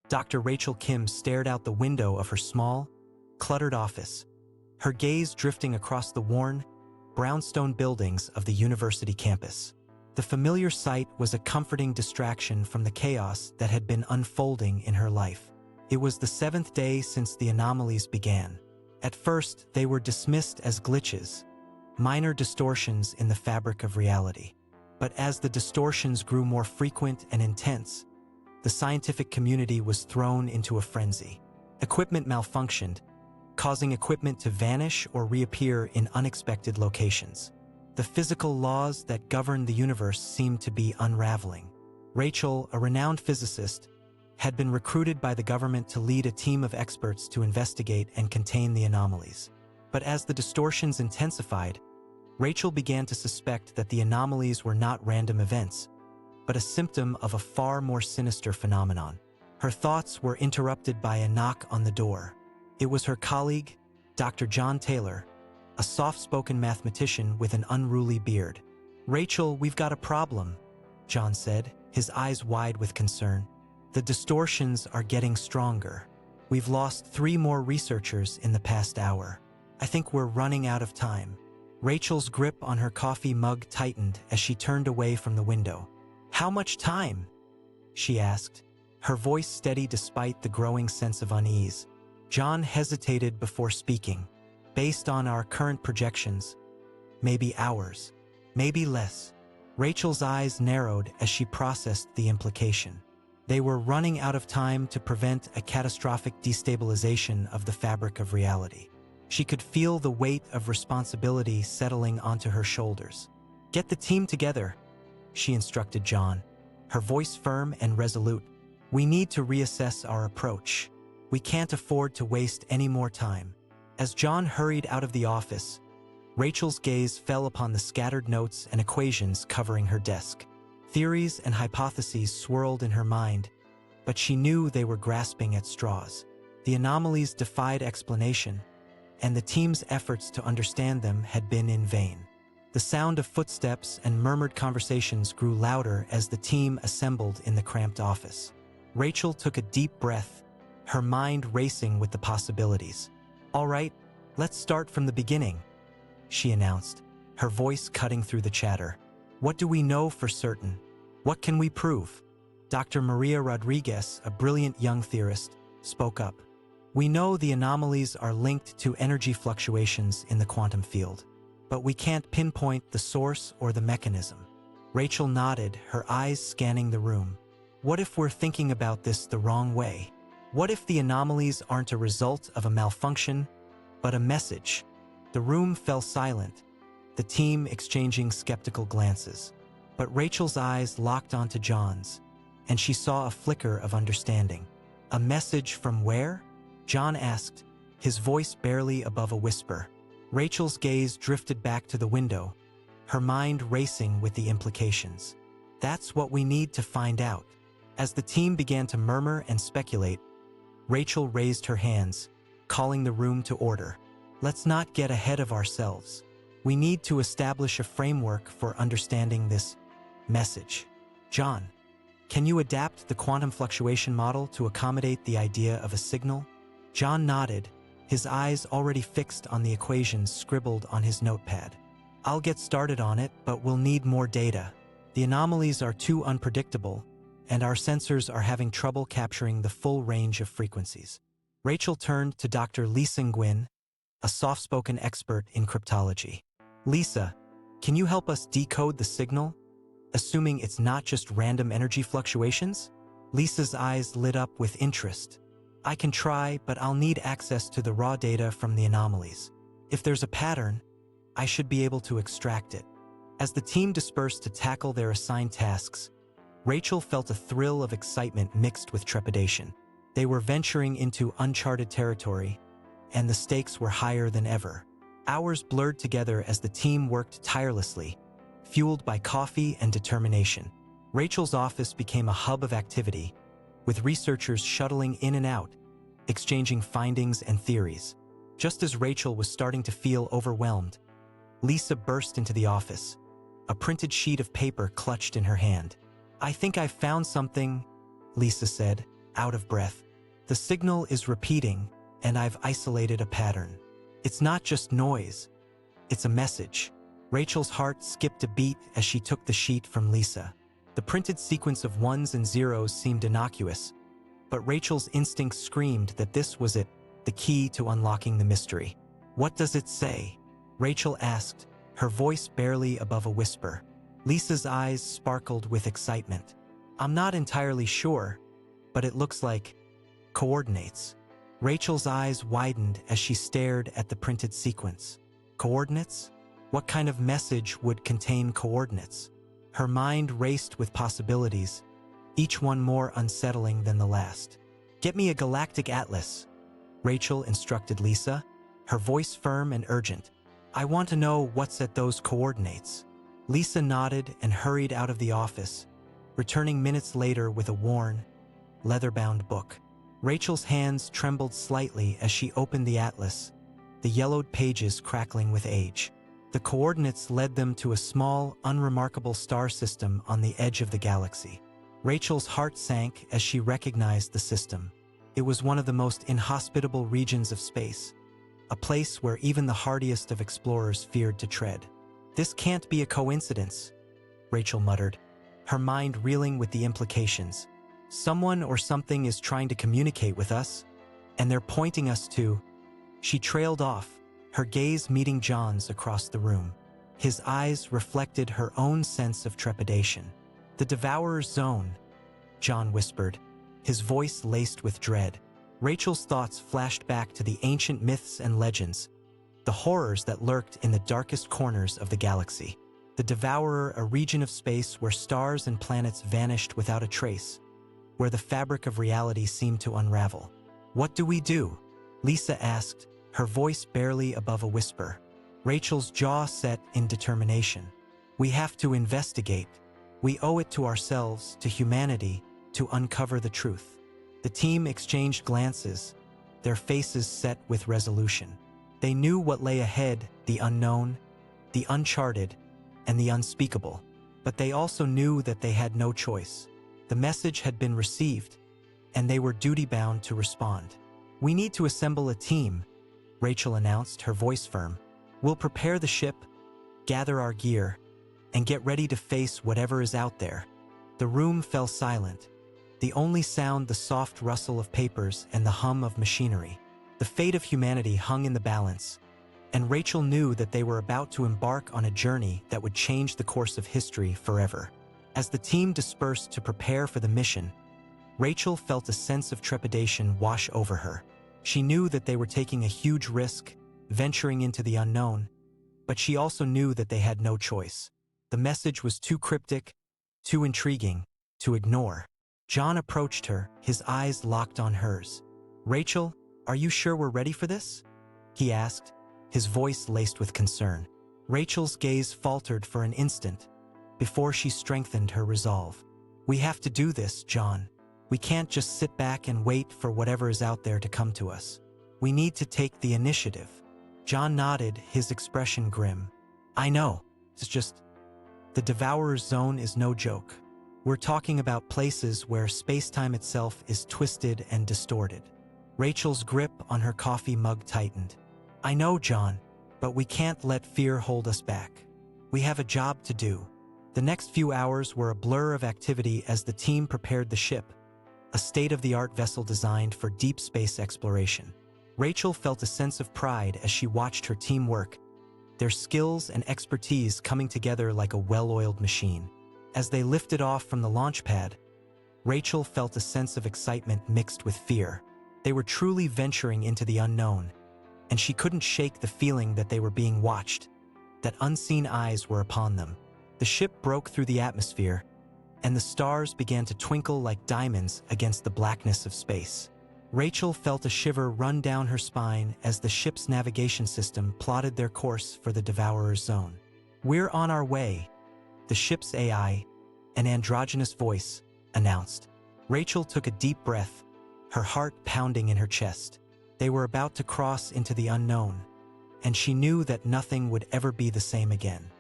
Dr. Rachel Kim stared out the window of her small, cluttered office, her gaze drifting across the worn, brownstone buildings of the university campus. The familiar sight was a comforting distraction from the chaos that had been unfolding in her life. It was the 7th day since the anomalies began. At first, they were dismissed as glitches, minor distortions in the fabric of reality. But as the distortions grew more frequent and intense, the scientific community was thrown into a frenzy. Equipment malfunctioned, causing equipment to vanish or reappear in unexpected locations. The physical laws that govern the universe seemed to be unraveling. Rachel, a renowned physicist, had been recruited by the government to lead a team of experts to investigate and contain the anomalies. But as the distortions intensified, Rachel began to suspect that the anomalies were not random events, but a symptom of a far more sinister phenomenon. Her thoughts were interrupted by a knock on the door. It was her colleague, Dr. John Taylor, a soft-spoken mathematician with an unruly beard. "Rachel, we've got a problem," John said, his eyes wide with concern. "The distortions are getting stronger. We've lost 3 more researchers in the past hour. I think we're running out of time." Rachel's grip on her coffee mug tightened as she turned away from the window. "How much time?" she asked, her voice steady despite the growing sense of unease. John hesitated before speaking. "Based on our current projections, maybe hours, maybe less." Rachel's eyes narrowed as she processed the implication. They were running out of time to prevent a catastrophic destabilization of the fabric of reality. She could feel the weight of responsibility settling onto her shoulders. "Get the team together," she instructed John, her voice firm and resolute. "We need to reassess our approach. We can't afford to waste any more time." As John hurried out of the office, Rachel's gaze fell upon the scattered notes and equations covering her desk. Theories and hypotheses swirled in her mind, but she knew they were grasping at straws. The anomalies defied explanation, and the team's efforts to understand them had been in vain. The sound of footsteps and murmured conversations grew louder as the team assembled in the cramped office. Rachel took a deep breath, her mind racing with the possibilities. "All right, let's start from the beginning," she announced, her voice cutting through the chatter. "What do we know for certain? What can we prove?" Dr. Maria Rodriguez, a brilliant young theorist, spoke up. "We know the anomalies are linked to energy fluctuations in the quantum field, but we can't pinpoint the source or the mechanism." Rachel nodded, her eyes scanning the room. "What if we're thinking about this the wrong way? What if the anomalies aren't a result of a malfunction, but a message?" The room fell silent, the team exchanging skeptical glances. But Rachel's eyes locked onto John's, and she saw a flicker of understanding. "A message from where?" John asked, his voice barely above a whisper. Rachel's gaze drifted back to the window, her mind racing with the implications. "That's what we need to find out." As the team began to murmur and speculate, Rachel raised her hands, calling the room to order. "Let's not get ahead of ourselves. We need to establish a framework for understanding this message. John, can you adapt the quantum fluctuation model to accommodate the idea of a signal?" John nodded, his eyes already fixed on the equations scribbled on his notepad. "I'll get started on it, but we'll need more data. The anomalies are too unpredictable, and our sensors are having trouble capturing the full range of frequencies." Rachel turned to Dr. Lisa Nguyen, a soft-spoken expert in cryptology. "Lisa, can you help us decode the signal, assuming it's not just random energy fluctuations?" Lisa's eyes lit up with interest. "I can try, but I'll need access to the raw data from the anomalies. If there's a pattern, I should be able to extract it." As the team dispersed to tackle their assigned tasks, Rachel felt a thrill of excitement mixed with trepidation. They were venturing into uncharted territory, and the stakes were higher than ever. Hours blurred together as the team worked tirelessly, fueled by coffee and determination. Rachel's office became a hub of activity, with researchers shuttling in and out, exchanging findings and theories. Just as Rachel was starting to feel overwhelmed, Lisa burst into the office, a printed sheet of paper clutched in her hand. "I think I've found something," Lisa said, out of breath. The signal is repeating, and I've isolated a pattern. It's not just noise, it's a message. Rachel's heart skipped a beat as she took the sheet from Lisa. The printed sequence of ones and zeros seemed innocuous, but Rachel's instinct screamed that this was it, the key to unlocking the mystery. "What does it say?" Rachel asked, her voice barely above a whisper. Lisa's eyes sparkled with excitement. "I'm not entirely sure, but it looks like coordinates." Rachel's eyes widened as she stared at the printed sequence. Coordinates? What kind of message would contain coordinates? Her mind raced with possibilities, each one more unsettling than the last. "Get me a galactic atlas," Rachel instructed Lisa, her voice firm and urgent. "I want to know what's at those coordinates." Lisa nodded and hurried out of the office, returning minutes later with a worn, leather-bound book. Rachel's hands trembled slightly as she opened the atlas, the yellowed pages crackling with age. The coordinates led them to a small, unremarkable star system on the edge of the galaxy. Rachel's heart sank as she recognized the system. It was one of the most inhospitable regions of space, a place where even the hardiest of explorers feared to tread. "This can't be a coincidence," Rachel muttered, her mind reeling with the implications. "Someone or something is trying to communicate with us, and they're pointing us to—" She trailed off, her gaze meeting John's across the room. His eyes reflected her own sense of trepidation. "The Devourer's Zone," John whispered, his voice laced with dread. Rachel's thoughts flashed back to the ancient myths and legends, the horrors that lurked in the darkest corners of the galaxy. The Devourer, a region of space where stars and planets vanished without a trace, where the fabric of reality seemed to unravel. "What do we do?" Lisa asked, her voice barely above a whisper. Rachel's jaw set in determination. "We have to investigate. We owe it to ourselves, to humanity, to uncover the truth." The team exchanged glances, their faces set with resolution. They knew what lay ahead, the unknown, the uncharted, and the unspeakable. But they also knew that they had no choice. The message had been received, and they were duty-bound to respond. "We need to assemble a team," Rachel announced, her voice firm. "We'll prepare the ship, gather our gear, and get ready to face whatever is out there." The room fell silent, the only sound the soft rustle of papers and the hum of machinery. The fate of humanity hung in the balance, and Rachel knew that they were about to embark on a journey that would change the course of history forever. As the team dispersed to prepare for the mission, Rachel felt a sense of trepidation wash over her. She knew that they were taking a huge risk, venturing into the unknown, but she also knew that they had no choice. The message was too cryptic, too intriguing, to ignore. John approached her, his eyes locked on hers. "Rachel, are you sure we're ready for this?" he asked, his voice laced with concern. Rachel's gaze faltered for an instant, before she strengthened her resolve. "We have to do this, John. We can't just sit back and wait for whatever is out there to come to us. We need to take the initiative." John nodded, his expression grim. "I know. It's just, the Devourer's Zone is no joke. We're talking about places where space-time itself is twisted and distorted." Rachel's grip on her coffee mug tightened. "I know, John, but we can't let fear hold us back. We have a job to do." The next few hours were a blur of activity as the team prepared the ship, a state-of-the-art vessel designed for deep space exploration. Rachel felt a sense of pride as she watched her team work, their skills and expertise coming together like a well-oiled machine. As they lifted off from the launch pad, Rachel felt a sense of excitement mixed with fear. They were truly venturing into the unknown, and she couldn't shake the feeling that they were being watched, that unseen eyes were upon them. The ship broke through the atmosphere, and the stars began to twinkle like diamonds against the blackness of space. Rachel felt a shiver run down her spine as the ship's navigation system plotted their course for the Devourer's Zone. "We're on our way," the ship's AI, an androgynous voice, announced. Rachel took a deep breath, her heart pounding in her chest. They were about to cross into the unknown, and she knew that nothing would ever be the same again.